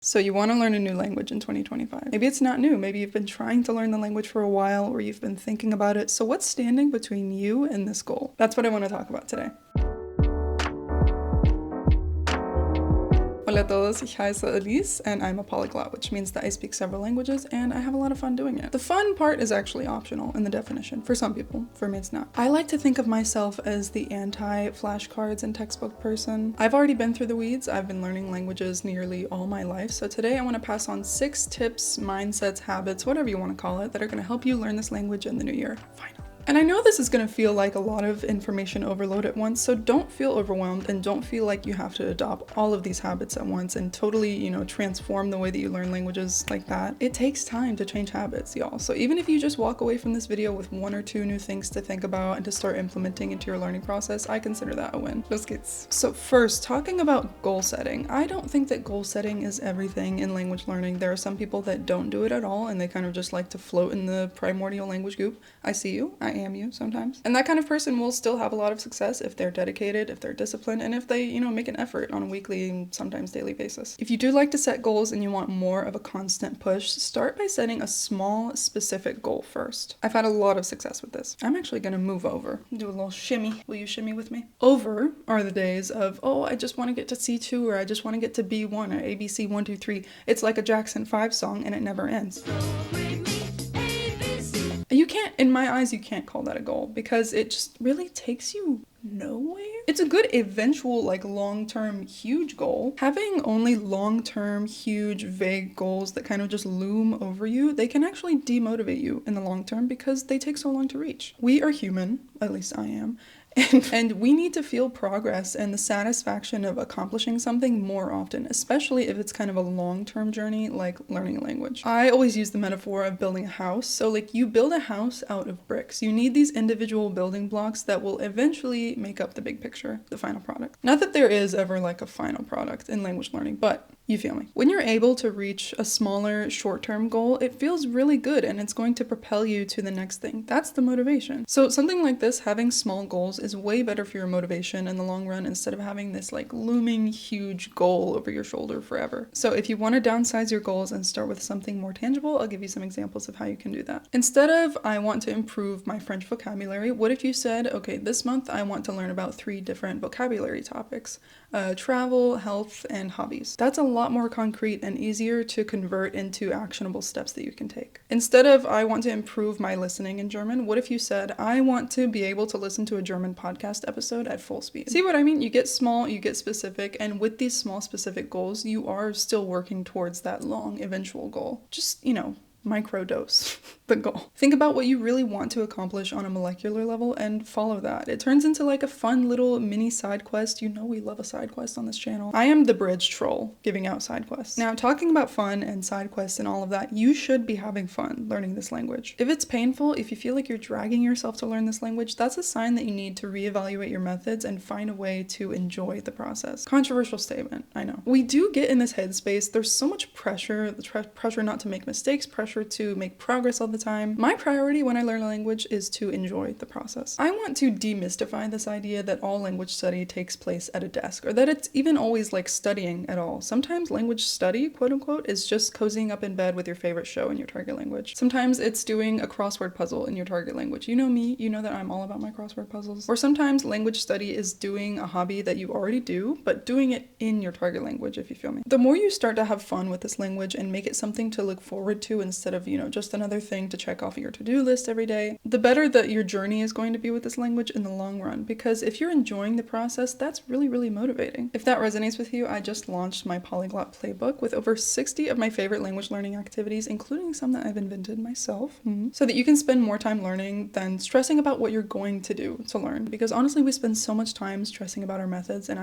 So you want to learn a new language in 2025. Maybe it's not new. Maybe you've been trying to learn the language for a while, or you've been thinking about it. So what's standing between you and this goal? That's what I want to talk about today. Hola a todos, ich heiße Elysse, and I'm a polyglot, which means that I speak several languages and I have a lot of fun doing it. The fun part is actually optional in the definition. For some people, for me it's not. I like to think of myself as the anti-flashcards and textbook person. I've already been through the weeds. I've been learning languages nearly all my life. So today I want to pass on 6 tips, mindsets, habits, whatever you want to call it, that are going to help you learn this language in the new year. Finally. And I know this is going to feel like a lot of information overload at once, so don't feel overwhelmed and don't feel like you have to adopt all of these habits at once and totally, transform the way that you learn languages like that. It takes time to change habits, y'all. So even if you just walk away from this video with 1 or 2 new things to think about and to start implementing into your learning process, I consider that a win. Los geht's. So first, talking about goal setting. I don't think that goal setting is everything in language learning. There are some people that don't do it at all and they kind of just like to float in the primordial language goop. I see you. I am you sometimes. And that kind of person will still have a lot of success if they're dedicated, if they're disciplined, and if they, make an effort on a weekly and sometimes daily basis. If you do like to set goals and you want more of a constant push, start by setting a small, specific goal first. I've had a lot of success with this. I'm actually gonna move over. Do a little shimmy. Will you shimmy with me? Over are the days of, I just want to get to C2 or I just want to get to B1 or ABC 1, 2, 3. It's like a Jackson 5 song and it never ends. You can't, in my eyes, you can't call that a goal because it just really takes you nowhere. It's a good eventual, long-term, huge goal. Having only long-term, huge, vague goals that kind of just loom over you, they can actually demotivate you in the long term because they take so long to reach. We are human, at least I am. And we need to feel progress and the satisfaction of accomplishing something more often, especially if it's kind of a long-term journey like learning a language. I always use the metaphor of building a house. So you build a house out of bricks. You need these individual building blocks that will eventually make up the big picture, the final product. Not that there is ever a final product in language learning, but you feel me. When you're able to reach a smaller short-term goal, it feels really good and it's going to propel you to the next thing. That's the motivation. So something like this, having small goals, is way better for your motivation in the long run instead of having this looming huge goal over your shoulder forever. So if you want to downsize your goals and start with something more tangible, I'll give you some examples of how you can do that. Instead of, I want to improve my French vocabulary, what if you said, okay, this month I want to learn about 3 different vocabulary topics, travel, health, and hobbies. That's a lot more concrete and easier to convert into actionable steps that you can take. Instead of, I want to improve my listening in German, what if you said, I want to be able to listen to a German podcast episode at full speed? See what I mean? You get small, you get specific, and with these small specific goals, you are still working towards that long eventual goal. Just, microdose the goal. Think about what you really want to accomplish on a molecular level and follow that. It turns into a fun little mini side quest. We love a side quest on this channel. I am the bridge troll giving out side quests. Now, talking about fun and side quests and all of that, you should be having fun learning this language. If it's painful, if you feel like you're dragging yourself to learn this language, that's a sign that you need to reevaluate your methods and find a way to enjoy the process. Controversial statement, I know. We do get in this headspace. There's so much pressure, pressure not to make mistakes, pressure to make progress all the time. My priority when I learn a language is to enjoy the process. I want to demystify this idea that all language study takes place at a desk, or that it's even always studying at all. Sometimes language study, quote unquote, is just cozying up in bed with your favorite show in your target language. Sometimes it's doing a crossword puzzle in your target language. You know me, you know that I'm all about my crossword puzzles. Or sometimes language study is doing a hobby that you already do, but doing it in your target language, if you feel me. The more you start to have fun with this language and make it something to look forward to instead of, just another thing to check off of your to-do list every day, the better that your journey is going to be with this language in the long run. Because if you're enjoying the process, that's really, really motivating. If that resonates with you, I just launched my Polyglot Playbook with over 60 of my favorite language learning activities, including some that I've invented myself, so that you can spend more time learning than stressing about what you're going to do to learn. Because honestly, we spend so much time stressing about our methods, and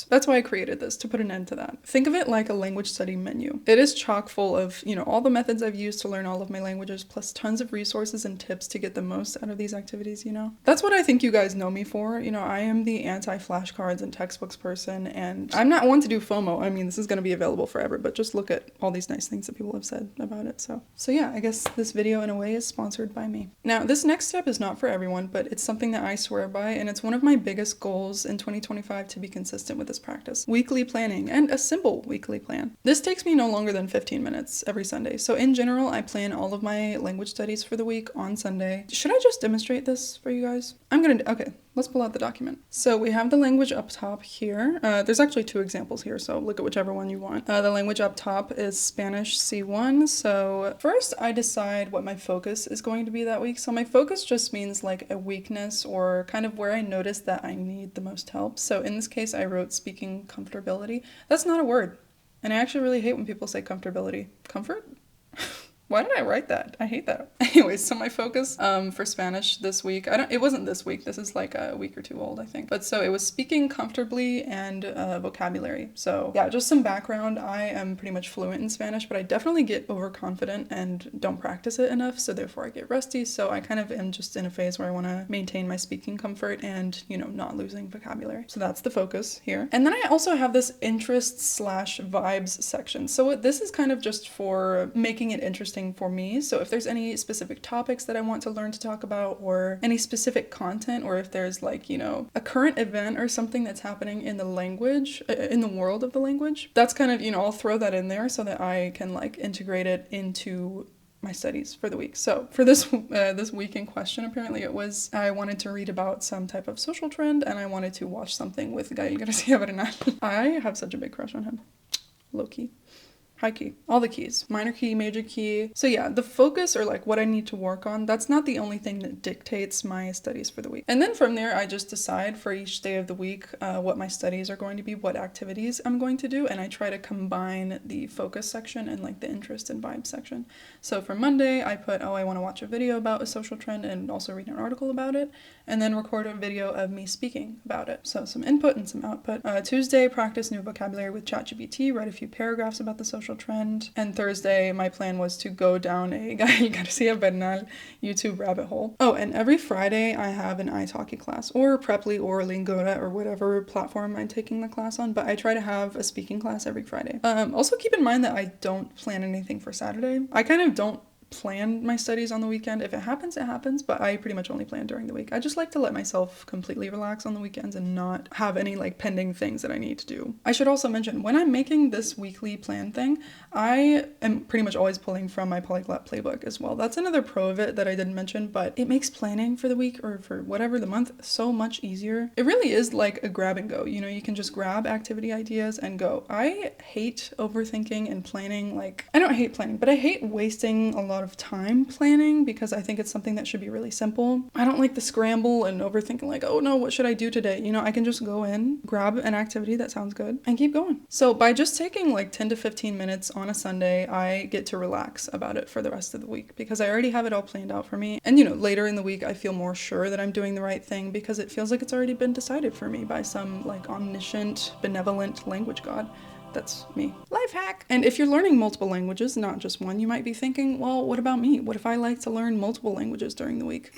that's why I created this, to put an end to that. Think of it like a language study menu. It is chock full of, all the methods I've used to learn all of my languages, plus tons of resources and tips to get the most out of these activities, you know? That's what I think you guys know me for. You know, I am the anti-flashcards and textbooks person, and I'm not one to do FOMO. I mean, this is going to be available forever, but just look at all these nice things that people have said about it. So yeah, I guess this video in a way is sponsored by me. Now, this next step is not for everyone, but it's something that I swear by, and it's one of my biggest goals in 2025 to be consistent with this practice. Weekly planning, and a simple weekly plan. This takes me no longer than 15 minutes every Sunday. So in general, I plan all of my language studies for the week on Sunday. Should I just demonstrate this for you guys? Okay, let's pull out the document. So we have the language up top here. There's actually 2 examples here, so look at whichever one you want. The language up top is Spanish C1. So first I decide what my focus is going to be that week. So my focus just means like a weakness or kind of where I notice that I need the most help. So in this case, I wrote speaking comfortability. That's not a word. And I actually really hate when people say comfortability. Comfort? Why did I write that? I hate that. Anyways, so my focus for Spanish this week, it wasn't this week, this is like a week or 2 old, I think. But so it was speaking comfortably and vocabulary. So yeah, just some background. I am pretty much fluent in Spanish, but I definitely get overconfident and don't practice it enough, so therefore I get rusty. So I kind of am just in a phase where I want to maintain my speaking comfort and, you know, not losing vocabulary. So that's the focus here. And then I also have this interests/vibes section. So this is kind of just for making it interesting for me. So if there's any specific topics that I want to learn to talk about, or any specific content, or if there's like, you know, a current event or something that's happening in the language, in the world of the language, that's kind of, you know, I'll throw that in there so that I can like integrate it into my studies for the week. So for this week in question, apparently it was, I wanted to read about some type of social trend, and I wanted to watch something with Gael Garcia Bernal. I have such a big crush on him. Low key. High key, all the keys, minor key, major key. So yeah, the focus or like what I need to work on, that's not the only thing that dictates my studies for the week. And then from there, I just decide for each day of the week what my studies are going to be, what activities I'm going to do, and I try to combine the focus section and like the interest and vibe section. So for Monday, I put, I want to watch a video about a social trend and also read an article about it, and then record a video of me speaking about it. So some input and some output. Tuesday, practice new vocabulary with ChatGPT, write a few paragraphs about the social trend. And Thursday, my plan was to go down a Gael Garcia Bernal YouTube rabbit hole. Oh, and every Friday I have an italki class, or Preply, or Lingota, or whatever platform I'm taking the class on, but I try to have a speaking class every Friday. Also keep in mind that I don't plan anything for Saturday. I kind of don't plan my studies on the weekend. If it happens, it happens, but I pretty much only plan during the week. I just like to let myself completely relax on the weekends and not have any like pending things that I need to do. I should also mention, when I'm making this weekly plan thing, I am pretty much always pulling from my Polyglot Playbook as well. That's another pro of it that I didn't mention, but it makes planning for the week or for whatever the month so much easier. It really is like a grab and go, you know, you can just grab activity ideas and go. I hate overthinking and planning. Like, I don't hate planning, but I hate wasting a lot of time planning because I think it's something that should be really simple. I don't like the scramble and overthinking like, oh no, what should I do today? You know, I can just go in, grab an activity that sounds good and keep going. So by just taking like 10 to 15 minutes on a Sunday, I get to relax about it for the rest of the week because I already have it all planned out for me. And you know, later in the week, I feel more sure that I'm doing the right thing because it feels like it's already been decided for me by some like omniscient, benevolent language god. That's me. Life hack! And if you're learning multiple languages, not just one, you might be thinking, well, what about me? What if I like to learn multiple languages during the week?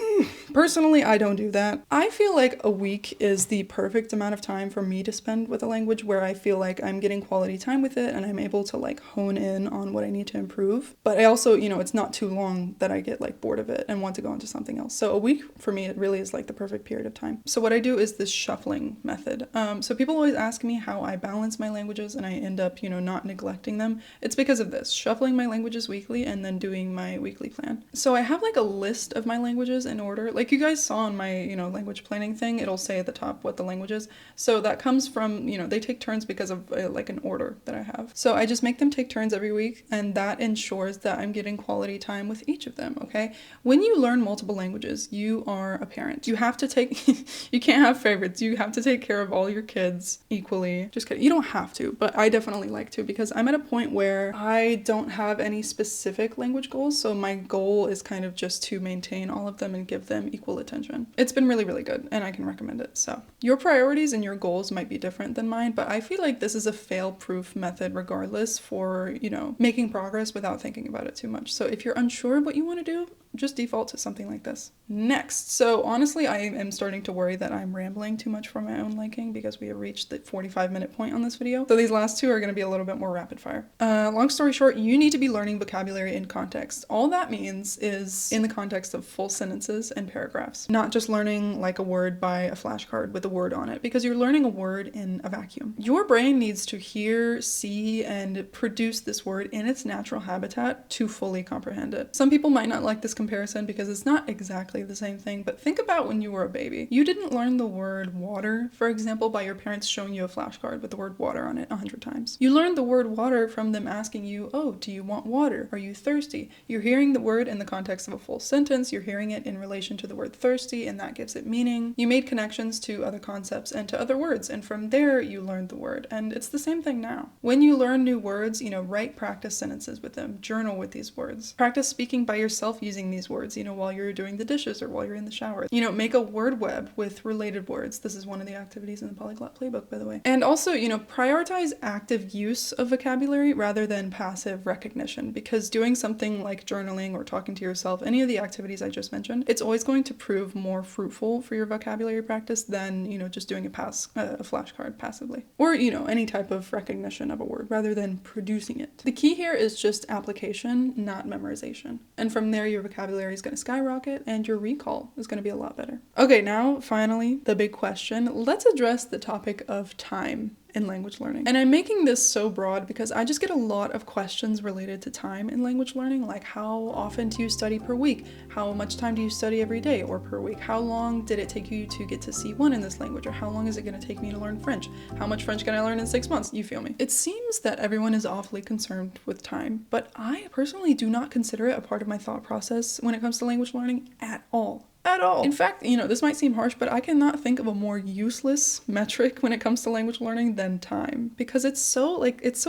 Personally, I don't do that. I feel like a week is the perfect amount of time for me to spend with a language where I feel like I'm getting quality time with it and I'm able to like hone in on what I need to improve. But I also, you know, it's not too long that I get like bored of it and want to go into something else. So a week for me, it really is like the perfect period of time. So what I do is this shuffling method. So people always ask me how I balance my languages and I end up, you know, not neglecting them. It's because of this, shuffling my languages weekly and then doing my weekly plan. So I have like a list of my languages in order. Like you guys saw on my, you know, language planning thing, it'll say at the top what the language is. So that comes from, you know, they take turns because of like an order that I have. So I just make them take turns every week and that ensures that I'm getting quality time with each of them, okay? When you learn multiple languages, you are a parent. You have to take, you can't have favorites. You have to take care of all your kids equally. Just kidding. You don't have to, but I definitely like to, because I'm at a point where I don't have any specific language goals, so my goal is kind of just to maintain all of them and give them equal attention. It's been really, really good, and I can recommend it. So your priorities and your goals might be different than mine, but I feel like this is a fail-proof method regardless for, you know, making progress without thinking about it too much. So if you're unsure what you want to do, just default to something like this. Next, so honestly, I am starting to worry that I'm rambling too much for my own liking because we have reached the 45-minute point on this video. So these last two are going to be a little bit more rapid fire. Long story short, you need to be learning vocabulary in context. All that means is in the context of full sentences and paragraphs, not just learning like a word by a flashcard with a word on it, because you're learning a word in a vacuum. Your brain needs to hear, see, and produce this word in its natural habitat to fully comprehend it. Some people might not like this comparison because it's not exactly the same thing, but think about when you were a baby. You didn't learn the word water, for example, by your parents showing you a flashcard with the word water on it 100 times. You learned the word water from them asking you, oh, do you want water? Are you thirsty? You're hearing the word in the context of a full sentence, you're hearing it in relation to the word thirsty, and that gives it meaning. You made connections to other concepts and to other words, and from there you learned the word. And it's the same thing now. When you learn new words, you know, write practice sentences with them, journal with these words. Practice speaking by yourself using these words, you know, while you're doing the dishes or while you're in the shower. You know, make a word web with related words. This is one of the activities in the Polyglot Playbook, by the way. And also, you know, prioritize active use of vocabulary rather than passive recognition, because doing something like journaling or talking to yourself, any of the activities I just mentioned, it's always going to prove more fruitful for your vocabulary practice than, you know, just doing a flashcard passively. Or, you know, any type of recognition of a word rather than producing it. The key here is just application, not memorization. And from there, your vocabulary is going to skyrocket and your recall is going to be a lot better. Okay, now finally, the big question. Let's address the topic of time in language learning. And I'm making this so broad because I just get a lot of questions related to time in language learning, like how often do you study per week? How much time do you study every day or per week? How long did it take you to get to C1 in this language? Or how long is it going to take me to learn French? How much French can I learn in 6 months? You feel me? It seems that everyone is awfully concerned with time, but I personally do not consider it a part of my thought process when it comes to language learning at all. At all. In fact, you know, this might seem harsh, but I cannot think of a more useless metric when it comes to language learning than time, because it's so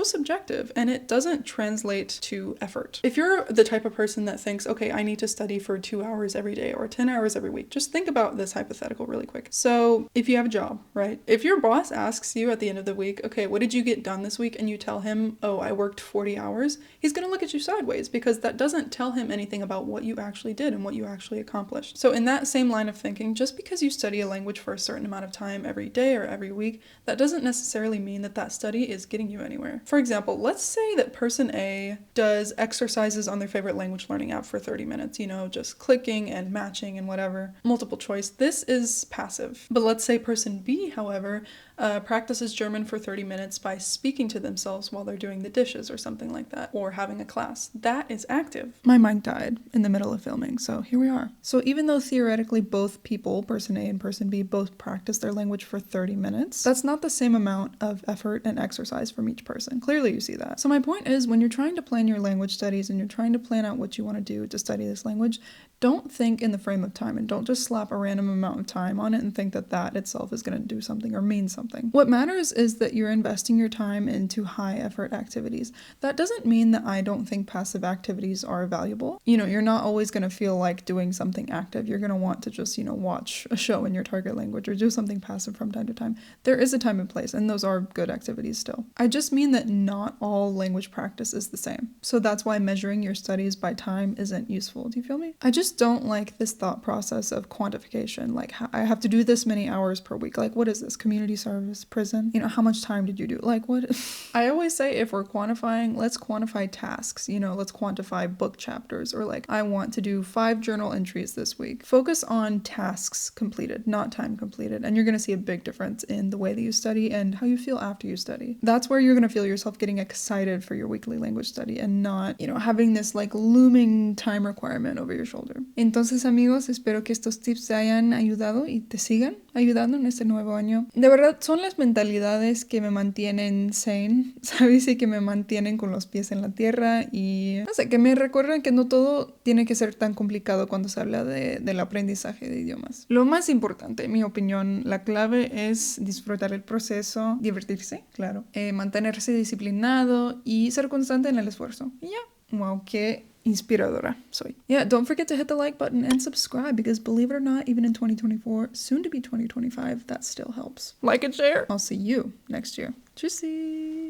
subjective and it doesn't translate to effort. If you're the type of person that thinks, okay, I need to study for 2 hours every day or 10 hours every week, just think about this hypothetical really quick. So if you have a job, right? If your boss asks you at the end of the week, okay, what did you get done this week? And you tell him, oh, I worked 40 hours, he's gonna look at you sideways because that doesn't tell him anything about what you actually did and what you actually accomplished. So in that same line of thinking, just because you study a language for a certain amount of time every day or every week, that doesn't necessarily mean that that study is getting you anywhere. For example, let's say that person A does exercises on their favorite language learning app for 30 minutes, you know, just clicking and matching and whatever, multiple choice. This is passive. But let's say person B, however, practices German for 30 minutes by speaking to themselves while they're doing the dishes or something like that, or having a class. That is active. My mic died in the middle of filming, so here we are. So even though theoretically both people, person A and person B, both practice their language for 30 minutes, that's not the same amount of effort and exercise from each person. Clearly you see that. So my point is, when you're trying to plan your language studies and you're trying to plan out what you want to do to study this language, don't think in the frame of time and don't just slap a random amount of time on it and think that that itself is going to do something or mean something. What matters is that you're investing your time into high effort activities. That doesn't mean that I don't think passive activities are valuable. You know, you're not always going to feel like doing something active. You're going to want to just, you know, watch a show in your target language or do something passive from time to time. There is a time and place, and those are good activities still. I just mean that not all language practice is the same. So that's why measuring your studies by time isn't useful. Do you feel me? I just don't like this thought process of quantification. Like, I have to do this many hours per week. Like, what is this? Community service? Prison? You know, how much time did you do? Like, what? I always say, if we're quantifying, let's quantify tasks. You know, let's quantify book chapters, or like, I want to do 5 journal entries this week. Focus on tasks completed, not time completed. And you're going to see a big difference in the way that you study and how you feel after you study. That's where you're going to feel yourself getting excited for your weekly language study and not, you know, having this like looming time requirement over your shoulders. together. Entonces, amigos, espero que estos tips te hayan ayudado y te sigan ayudando en este nuevo año. De verdad, son las mentalidades que me mantienen sane, ¿sabes? Y que me mantienen con los pies en la tierra y, no sé, que me recuerdan que no todo tiene que ser tan complicado cuando se habla del aprendizaje de idiomas. Lo más importante, en mi opinión, la clave es disfrutar el proceso, divertirse, claro, mantenerse disciplinado y ser constante en el esfuerzo. Y ya, wow, qué inspiradora soy. Yeah, don't forget to hit the like button and subscribe because believe it or not, even in 2024, soon to be 2025, that still helps. Like and share. I'll see you next year. Tschüssi!